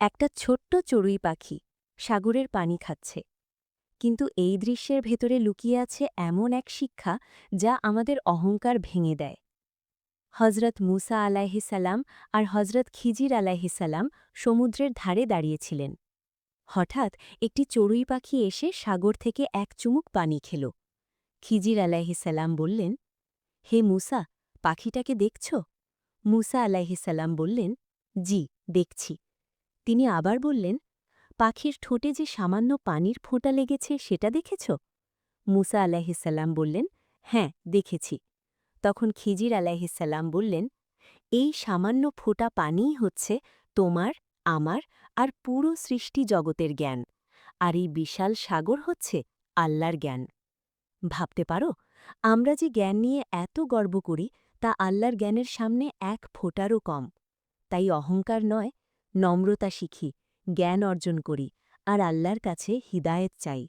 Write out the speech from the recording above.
একটা ছোট্ট চড়ুই পাখি সাগরের পানি খাচ্ছে, কিন্তু এই দৃশ্যের ভেতরে লুকিয়ে আছে এমন এক শিক্ষা যা আমাদের অহংকার ভেঙে দেয়। হজরত মুসা আলাইহিসাল্লাম আর হজরত খিজির আলাইহিসাল্লাম সমুদ্রের ধারে দাঁড়িয়েছিলেন। হঠাৎ একটি চড়ুই পাখি এসে সাগর থেকে এক চুমুক পানি খেল। খিজির আলাইহিসাল্লাম বললেন, হে মুসা, পাখিটাকে দেখছ? মুসা আলাইহিসাল্লাম বললেন, জি, দেখছি। তিনি আবার বললেন, পাখির ঠোঁটে যে সামান্য পানির ফোঁটা লেগেছে সেটা দেখেছ? মুসা আলাইহিসাল্লাম বললেন, হ্যাঁ, দেখেছি। তখন খিজির আলাইহিসাল্লাম বললেন, এই সামান্য ফোঁটা পানিই হচ্ছে তোমার, আমার আর পুরো সৃষ্টি জগতের জ্ঞান, আর এই বিশাল সাগর হচ্ছে আল্লাহর জ্ঞান। ভাবতে পারো, আমরা যে জ্ঞান নিয়ে এত গর্ব করি তা আল্লাহর জ্ঞানের সামনে এক ফোঁটারও কম। তাই অহংকার নয়, নম্রতা শিখি, জ্ঞান অর্জন করি আর আল্লাহর কাছে হিদায়েত চাই।